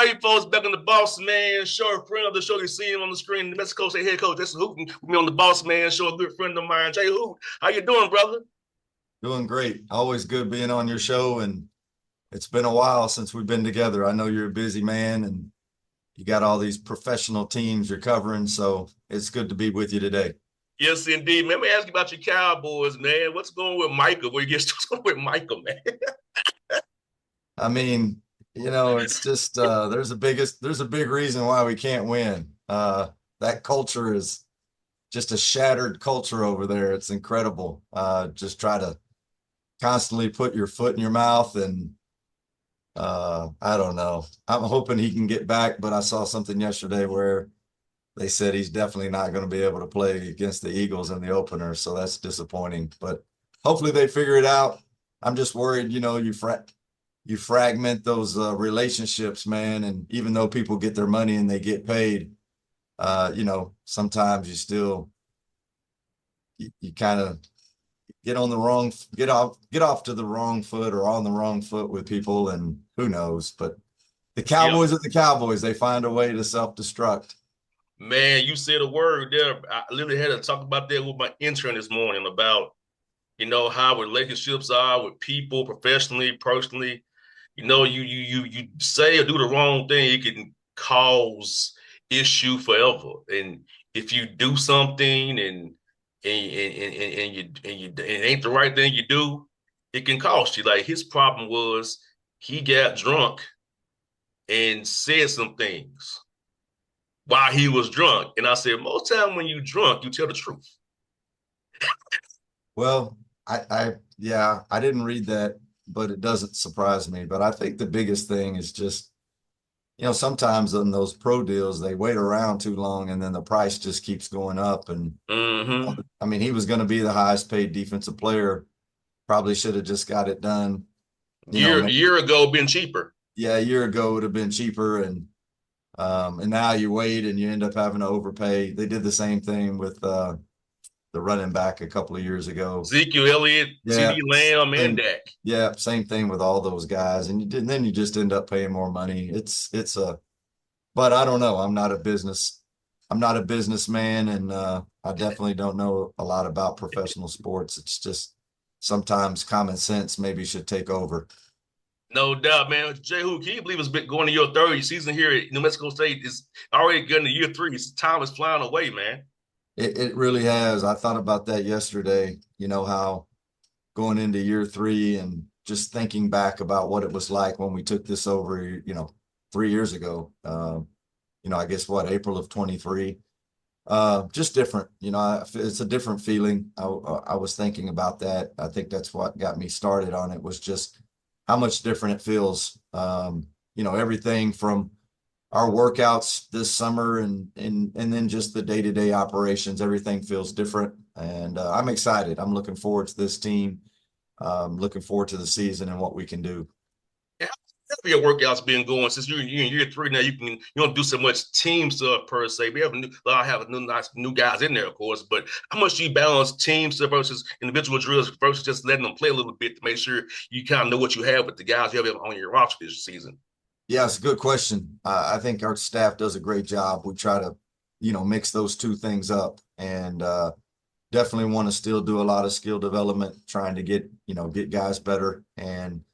right, folks, back on the Bossman show. A friend of the show, you see him on the screen. The Mexico State head coach, that's Hooten. With me on the Bossman show, a good friend of mine, Jay Hoot. How you doing, brother? Doing great. Always good being on your show. And it's been a while since we've been together. I know you're a busy man and you got all these professional teams you're covering. So it's good to be with you today. Yes, indeed, man. Let me ask you about your Cowboys, man. What's going with Michael? Where you get what's going with Michael, man? I mean, it's just there's a big reason why we can't win. That culture is just a shattered culture over there. It's incredible. Just try to constantly put your foot in your mouth and I don't know. I'm hoping he can get back, but I saw something yesterday where they said he's definitely not going to be able to play against the Eagles in the opener, so that's disappointing. But hopefully they figure it out. I'm just worried, you fragment those relationships, man, and even though people get their money and they get paid, sometimes you kind of get off to the wrong foot or on the wrong foot with people, and who knows. But the Yeah, Cowboys are the Cowboys. They find a way to self-destruct. man, you said a word there. I literally had to talk about that with my intern this morning about, how relationships are with people professionally, personally. You say or do the wrong thing, it can cause issue forever. And if you do something and it ain't the right thing you do, it can cost you. Like his problem was he got drunk and said some things while he was drunk. And I said, most time when you drunk, you tell the truth. Well, yeah, I didn't read that, but it doesn't surprise me. But I think the biggest thing is just, sometimes in those pro deals, they wait around too long and then the price just keeps going up. And Mm-hmm. I mean, he was going to be the highest paid defensive player. Probably should have just got it done. Year Maybe, year ago, been cheaper. yeah, a year ago would have been cheaper. And now you wait and you end up having to overpay. They did the same thing with the running back a couple of years ago. Ezekiel Elliott, Yeah, CD Lamb, and same, Dak. yeah, same thing with all those guys. And then you just end up paying more money. But I don't know. I'm not a businessman, and I definitely don't know a lot about professional sports. It's just sometimes common sense maybe should take over. No doubt, man. Jay, who can you believe it's been going to your third season here at New Mexico State? Is already getting to year three. Time is flying away, man. It really has. I thought about that yesterday, how going into year three and just thinking back about what it was like when we took this over, 3 years ago. I guess what, April of 23. Just different, it's a different feeling. I was thinking about that. I think that's what got me started on it, was just how much different it feels. Everything from our workouts this summer and then just the day-to-day operations, everything feels different. And I'm excited. I'm looking forward to this team. Looking forward to the season and what we can do. How your workouts been going since you're in year three now? You don't do so much team stuff per se. We have nice new guys in there, of course, but how much do you balance team stuff versus individual drills versus just letting them play a little bit to make sure you kind of know what you have with the guys you have on your roster this season? Yeah, it's a good question. I think our staff does a great job. We try to, mix those two things up, and definitely want to still do a lot of skill development, trying to get guys better. And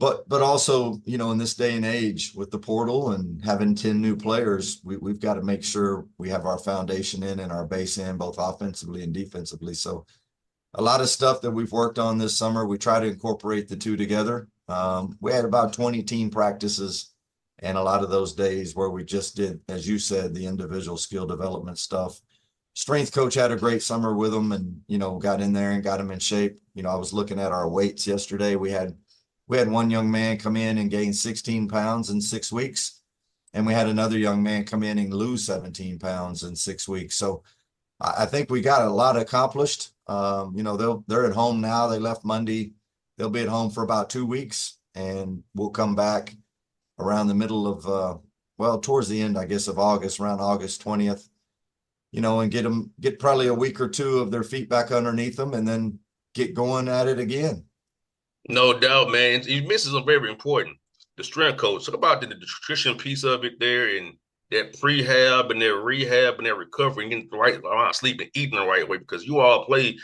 but also, in this day and age with the portal and having 10 new players, we've got to make sure we have our foundation in and our base in, both offensively and defensively. So a lot of stuff that we've worked on this summer, we try to incorporate the two together. We had about 20 team practices and a lot of those days where we just did, as you said, the individual skill development stuff. Strength coach had a great summer with them, and, got in there and got them in shape. I was looking at our weights yesterday. We had one young man come in and gain 16 pounds in 6 weeks. And we had another young man come in and lose 17 pounds in 6 weeks. So I think we got a lot accomplished. They're at home now. They left Monday. They'll be at home for about 2 weeks, and we'll come back around the middle of, towards the end, I guess, of August, around August 20th, and get probably a week or two of their feet back underneath them and then get going at it again. No doubt, man. You mentioned something very important. the strength coach. Talk about the nutrition piece of it there, and that prehab and that rehab and that recovery, and getting the right amount of sleep and eating the right way, because you all play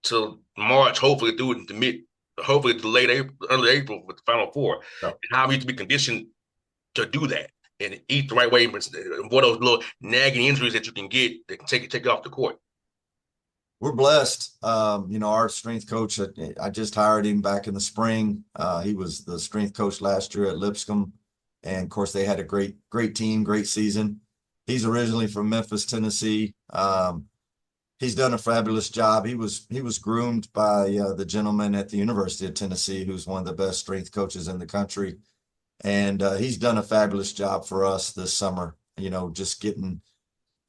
till March, hopefully through the mid, hopefully the late April, early April with the Final Four. Yeah. And how we need to be conditioned to do that and eat the right way. What those little nagging injuries that you can get that can take it off the court. We're blessed. Our strength coach, I just hired him back in the spring. He was the strength coach last year at Lipscomb. And of course, they had a great team, great season. He's originally from Memphis, Tennessee. He's done a fabulous job. He was groomed by the gentleman at the University of Tennessee, who's one of the best strength coaches in the country. And he's done a fabulous job for us this summer, just getting,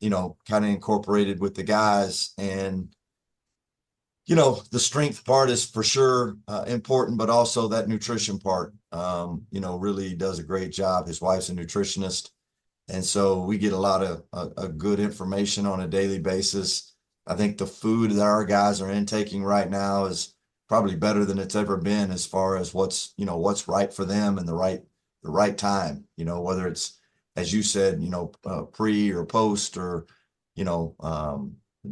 kind of incorporated with the guys. And the strength part is for sure important, but also that nutrition part, really does a great job. His wife's a nutritionist. And so we get a lot of good information on a daily basis. I think the food that our guys are intaking right now is probably better than it's ever been as far as what's right for them and the right time, whether it's, as you said, pre or post or,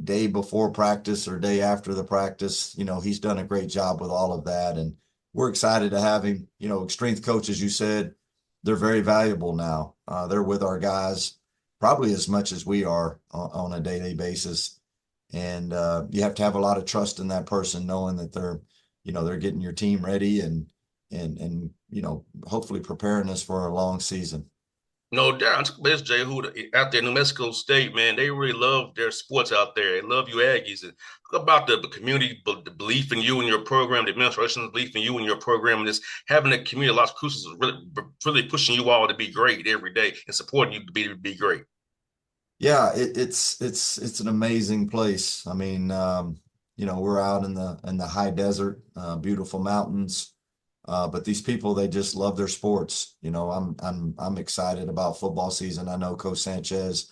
day before practice or day after the practice. He's done a great job with all of that. And we're excited to have him. Strength coaches, you said, they're very valuable now. They're with our guys probably as much as we are on a daily basis. And you have to have a lot of trust in that person, knowing that they're getting your team ready and hopefully preparing us for a long season. No doubt. This Jay Hooten out there in New Mexico State, man, they really love their sports out there. They love you Aggies. And talk about the community, the belief in you and your program, the administration's belief in you and your program, and just having the community, Las Cruces is really pushing you all to be great every day and supporting you to be great. Yeah, it's an amazing place. I mean, we're out in the high desert, beautiful mountains. But these people, they just love their sports. I'm excited about football season. I know Coach Sanchez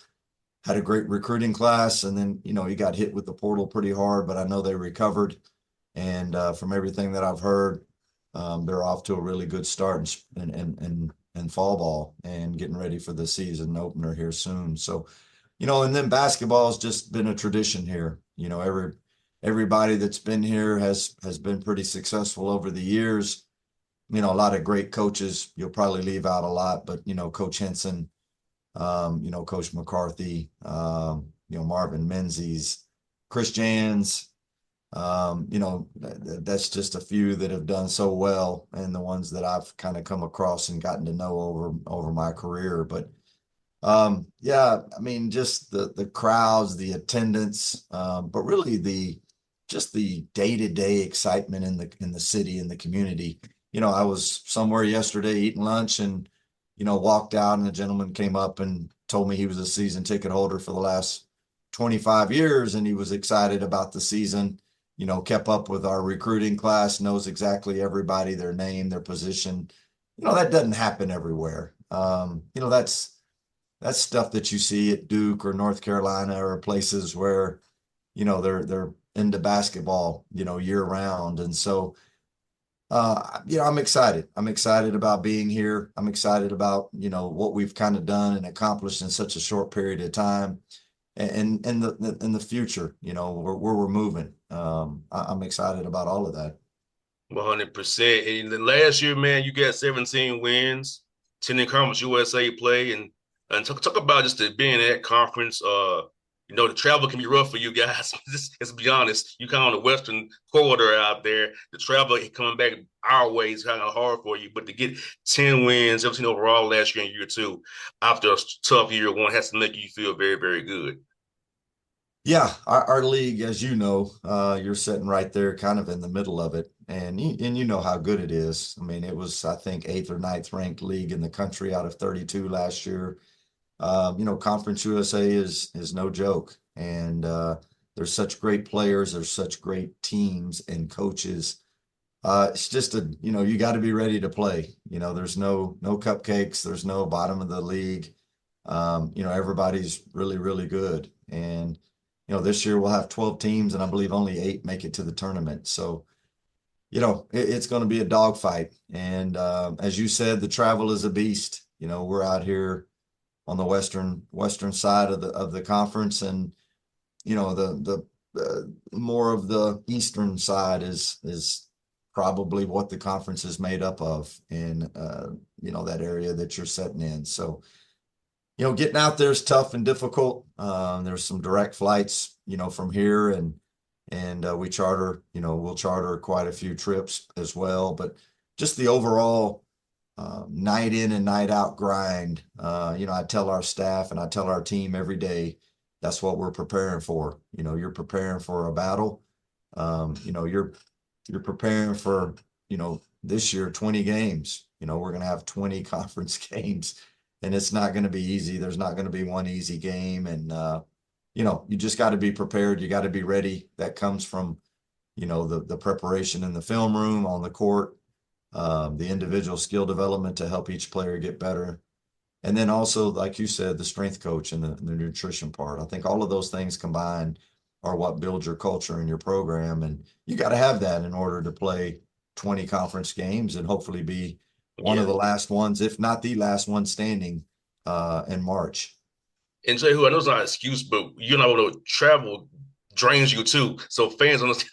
had a great recruiting class, and then he got hit with the portal pretty hard, but I know they recovered. And from everything that I've heard, they're off to a really good start in fall ball and getting ready for the season opener here soon. So, and then basketball has just been a tradition here. Everybody that's been here has been pretty successful over the years. A lot of great coaches. You'll probably leave out a lot, but Coach Henson, Coach McCarthy, Marvin Menzies, Chris Jans, that's just a few that have done so well, and the ones that I've kind of come across and gotten to know over my career. But yeah, I mean, just the crowds, the attendance, but really just the day-to-day excitement in the city and the community. I was somewhere yesterday eating lunch and, walked out, and a gentleman came up and told me he was a season ticket holder for the last 25 years. And he was excited about the season, kept up with our recruiting class, knows exactly everybody, their name, their position. That doesn't happen everywhere. That's stuff that you see at Duke or North Carolina or places where, they're into basketball, year round. And so, I'm excited. I'm excited about being here. I'm excited about, what we've kind of done and accomplished in such a short period of time, and in the future, where we're moving. I'm excited about all of that. 100%. And then last year, man, you got 17 wins, 10 in Conference USA play, and talk about just being in that conference. The travel can be rough for you guys. Let's be honest. You kind of on the western corridor out there. The travel coming back our way is kind of hard for you. But to get 10 wins, 17 overall last year and year two, after a tough year one, has to make you feel very, very good. Yeah, our league, as you know, you're sitting right there kind of in the middle of it. And you know how good it is. I mean, it was, I think, 8th or 9th ranked league in the country out of 32 last year. Conference USA is no joke. And there's such great players. There's such great teams and coaches. It's just you got to be ready to play. There's no cupcakes. There's no bottom of the league. Everybody's really, really good. And this year we'll have 12 teams, and I believe only 8 make it to the tournament. So, it's going to be a dogfight. And as you said, the travel is a beast. We're out here on the western side of the conference, and the more of the eastern side is probably what the conference is made up of in that area that you're sitting in. So getting out there is tough and difficult. There's some direct flights, from here, and we'll charter quite a few trips as well. But just the overall night in and night out grind. I tell our staff and I tell our team every day, that's what we're preparing for. You're preparing for a battle. You're preparing for, this year 20 games. We're going to have 20 conference games, and it's not going to be easy. There's not going to be one easy game, and you just got to be prepared. You got to be ready. That comes from, the preparation in the film room, on the court, the individual skill development to help each player get better. And then also, like you said, the strength coach and the nutrition part. I think all of those things combined are what builds your culture and your program. And you got to have that in order to play 20 conference games and hopefully be one of Yeah. the last ones, if not the last one standing in March. And Jay, who I know it's not an excuse, but the travel drains you too. So fans understand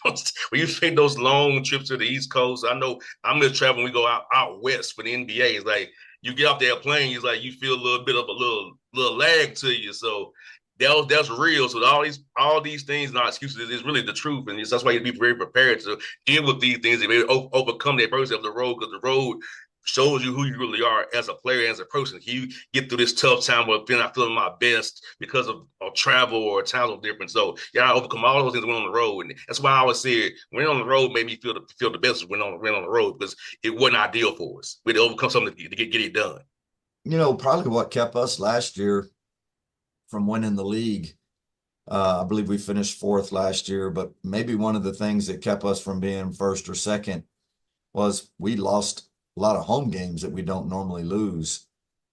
when you take those long trips to the East Coast. I know I'm gonna travel when we go out west for the NBA. It's like you get off that plane, it's like you feel a little bit of a little lag to you. So that's real. So all these things, not excuses, is really the truth, and that's why you be very prepared to deal with these things and maybe overcome the adversity of the road, because the road shows you who you really are as a player, as a person. Can you get through this tough time where I'm not feeling my best because of travel or times of difference? So yeah, I overcome all those things when on the road, and that's why I always say when on the road made me feel the best when on the road, because it wasn't ideal for us. We had to overcome something to get it done. Probably what kept us last year from winning the league. I believe we finished fourth last year, but maybe one of the things that kept us from being first or second was we lost a lot of home games that we don't normally lose.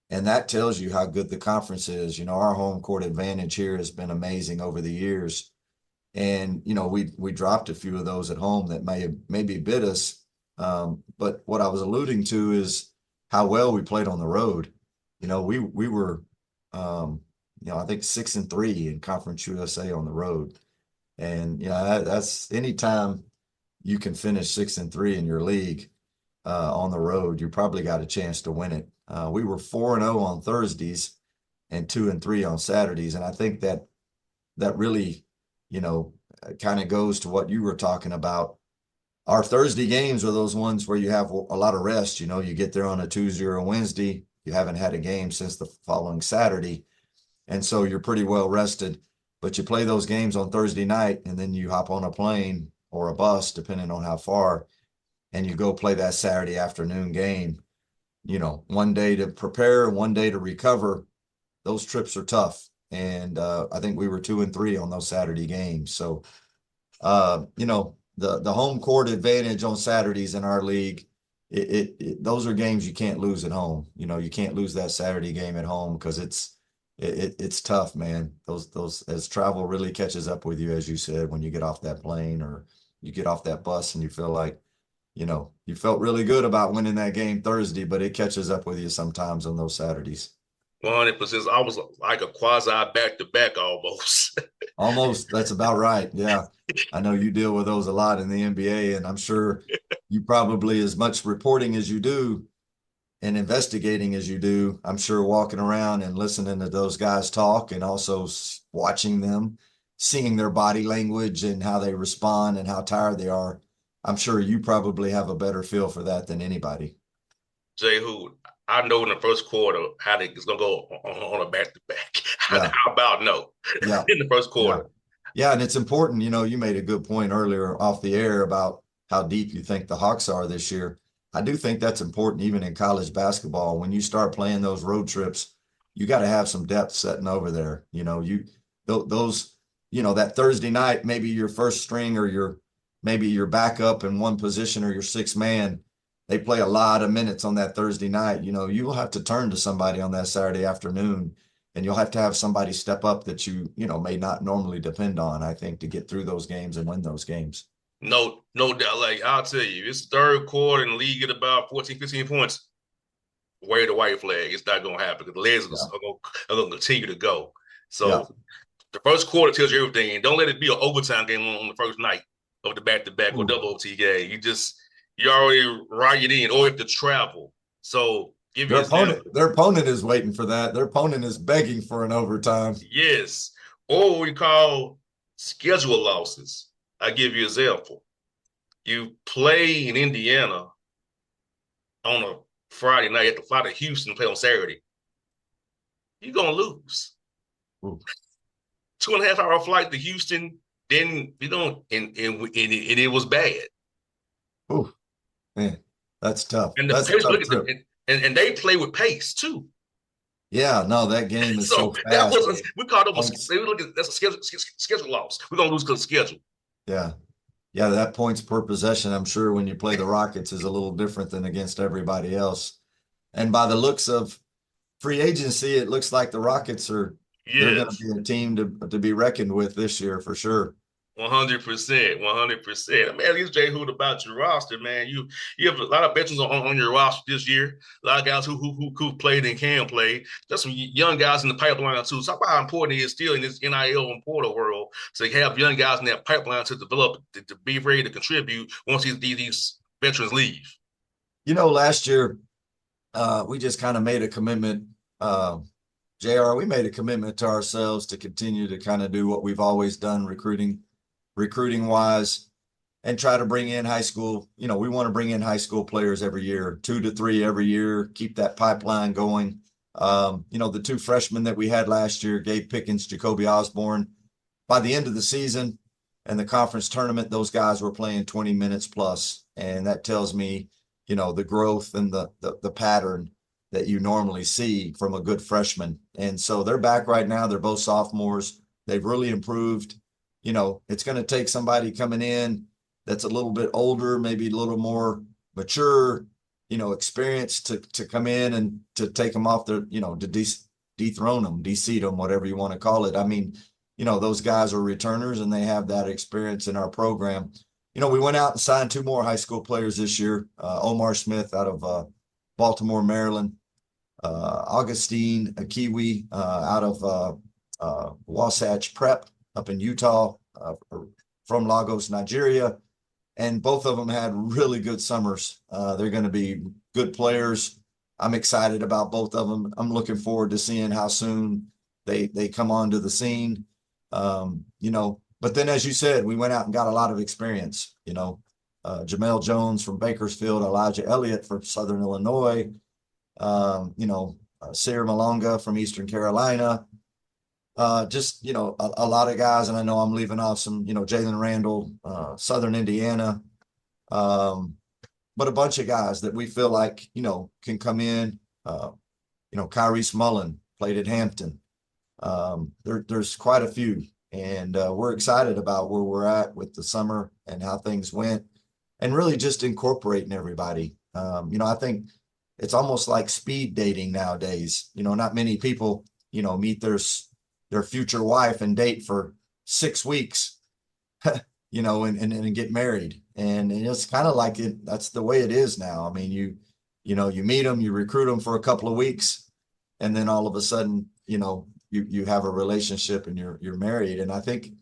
And that tells you how good the conference is. Our home court advantage here has been amazing over the years. And, we dropped a few of those at home that maybe bit us. But what I was alluding to is how well we played on the road. We were, I think 6-3 in Conference USA on the road. And, that's anytime you can finish 6-3 in your league on the road, you probably got a chance to win it. We were 4-0 on Thursdays and 2-3 on Saturdays. And I think that really, kind of goes to what you were talking about. Our Thursday games are those ones where you have a lot of rest. You get there on a Tuesday or a Wednesday. You haven't had a game since the following Saturday. And so you're pretty well rested. But you play those games on Thursday night, and then you hop on a plane or a bus, depending on how far, and you go play that Saturday afternoon game. One day to prepare, one day to recover. Those trips are tough. And I think we were 2-3 on those Saturday games. So, the home court advantage on Saturdays in our league, those are games you can't lose at home. You can't lose that Saturday game at home because it's tough, man. Those as travel really catches up with you, as you said, when you get off that plane or you get off that bus and you feel like, you felt really good about winning that game Thursday, but it catches up with you sometimes on those Saturdays. 100%. I was like a quasi back to back almost. Almost, that's about right. Yeah. I know you deal with those a lot in the NBA, and I'm sure you probably, as much reporting as you do and investigating as you do, I'm sure walking around and listening to those guys talk and also watching them, seeing their body language and how they respond and how tired they are. I'm sure you probably have a better feel for that than anybody. Jay, who I know in the first quarter how it's gonna go on a back to back. How Yeah. about no Yeah. in the first Yeah. quarter? Yeah. And it's important, you made a good point earlier off the air about how deep you think the Hawks are this year. I do think that's important even in college basketball. When you start playing those road trips, you got to have some depth sitting over there. Those, that Thursday night, maybe your first string or maybe your backup in one position or your sixth man, they play a lot of minutes on that Thursday night. You will have to turn to somebody on that Saturday afternoon, and you'll have to have somebody step up that may not normally depend on, I think, to get through those games and win those games. No doubt. Like I'll tell you, it's third quarter and the league at about 14, 15 points. Wave the white flag. It's not gonna happen because the legs Yeah. are gonna continue to go. Yeah. So the first quarter tells you everything. And don't let it be an overtime game on the first night of the back to back or Ooh. double OT game. You already ride in or you have to travel. So give you an example. Their opponent is waiting for that. Their opponent is begging for an overtime. Yes. Or what we call schedule losses. I give you an example. You play in Indiana on a Friday night, you have to fly to Houston and play on Saturday. You're gonna lose. Ooh. 2.5 hour flight to Houston, then and it was bad. Ooh, man, that's tough. And the That's a pace tough look at trip. and they play with pace too. Yeah, no, that game is so So that fast. was we called them Points. they look at that's a schedule loss. We're gonna lose because of schedule. Yeah. Yeah, that points per possession, I'm sure when you play the Rockets is a little different than against everybody else. And by the looks of free agency, it looks like the Rockets are they're going to Yes. be a team to be reckoned with this year for sure. 100%, 100%. I mean, at least Jay Hood about your roster, man. You have a lot of veterans on your roster this year. A lot of guys who played and can play. There's some young guys in the pipeline too. So how important it is still in this NIL and portal world to have young guys in that pipeline to develop to be ready to contribute once these veterans leave. Last year we just kind of made a commitment. JR, we made a commitment to ourselves to continue to kind of do what we've always done recruiting wise and try to bring in high school. We want to bring in high school players every year, 2 to 3 every year, keep that pipeline going. The two freshmen that we had last year, Gabe Pickens, Jacoby Osborne, by the end of the season and the conference tournament, those guys were playing 20 minutes plus. And that tells me, the growth and the pattern that you normally see from a good freshman. And so they're back right now. They're both sophomores. They've really improved. It's going to take somebody coming in that's a little bit older, maybe a little more mature, experienced to come in and to take them off their, to dethrone them, de-seat them, whatever you want to call it. I mean, those guys are returners and they have that experience in our program. We went out and signed 2 more high school players this year. Omar Smith out of Baltimore, Maryland. Augustine Akiwi out of Wasatch Prep up in Utah, from Lagos, Nigeria. And both of them had really good summers. They're going to be good players. I'm excited about both of them. I'm looking forward to seeing how soon they come onto the scene. But then, as you said, we went out and got a lot of experience. Jamel Jones from Bakersfield, Elijah Elliott from Southern Illinois, Sarah Malonga from Eastern Carolina. Just, a lot of guys, and I know I'm leaving off some, Jalen Randall, Southern Indiana, but a bunch of guys that we feel like, can come in. Kyrie Mullen played at Hampton. There's quite a few, and we're excited about where we're at with the summer and how things went, and really just incorporating everybody. I think it's almost like speed dating nowadays. Not many people, meet their future wife and date for 6 weeks, and get married. And it's kind of like that's the way it is now. I mean, you meet them, you recruit them for a couple of weeks, and then all of a sudden, you have a relationship and you're married. And I think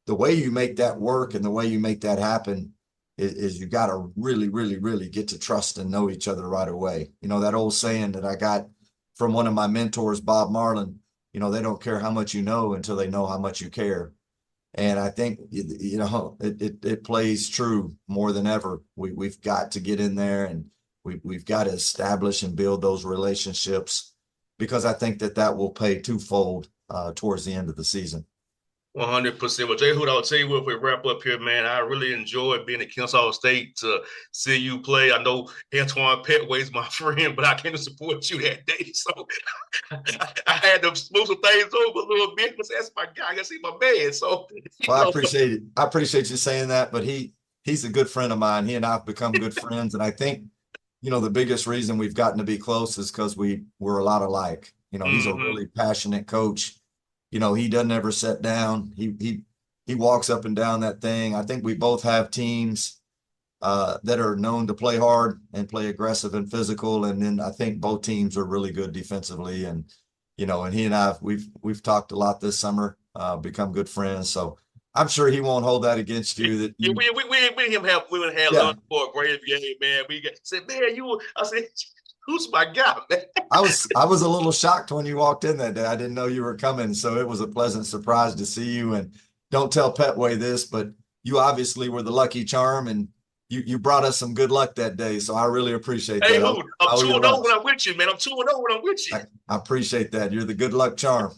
the way you make that work and the way you make that happen is you got to really, really, really get to trust and know each other right away. That old saying that I got from one of my mentors, Bob Marlin, they don't care how much you know until they know how much you care. And I think, it plays true more than ever. We've got to get in there and we've got to establish and build those relationships, because I think that will pay twofold towards the end of the season. 100%. Well, Jay Hood, I'll tell you what, if we wrap up here, man, I really enjoyed being at Kennesaw State to see you play. I know Antoine Petway's my friend, but I came to support you that day. So I had to smooth some things over a little bit because that's my guy. I got to see my man. So, Well, I appreciate it. I appreciate you saying that, but he's a good friend of mine. He and I have become good friends. And I think, the biggest reason we've gotten to be close is because we're a lot alike. He's a mm-hmm. really passionate coach. He doesn't ever sit down. he walks up and down that thing. I think we both have teams that are known to play hard and play aggressive and physical. And then I think both teams are really good defensively. And, and he and we've talked a lot this summer, become good friends. So I'm sure he won't hold that against you that Yeah, you, we him have we would have yeah, lunch for a great game, man. We got said, man, I said, who's my guy, man? I was a little shocked when you walked in that day. I didn't know you were coming. So it was a pleasant surprise to see you. And don't tell Petway this, but you obviously were the lucky charm and you brought us some good luck that day. So I really appreciate Hey, that. who? I'm I owe you 2-0 lunch. when I'm with you, man. I'm 2-0 when I'm with you. I appreciate that. You're the good luck charm.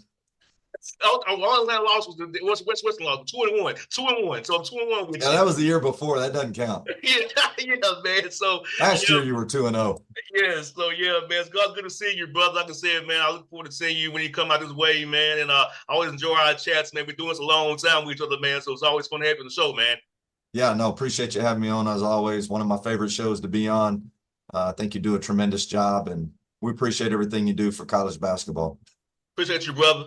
All I lost was Western lost 2-1, 2-1. So I'm 2-1 with Yeah, you. that was the year before. That doesn't count. Yeah, yeah, man. So Last yeah, year you were 2-0. yeah. So yeah, man. It's good to see you, brother. Like I said, man, I look forward to seeing you when you come out this way, man. And I always enjoy our chats, man. We're doing this a long time with each other, man. So it's always fun to have you on the show, man. Yeah, no, appreciate you having me on as always. One of my favorite shows to be on. I think you do a tremendous job and we appreciate everything you do for college basketball. Appreciate you, brother.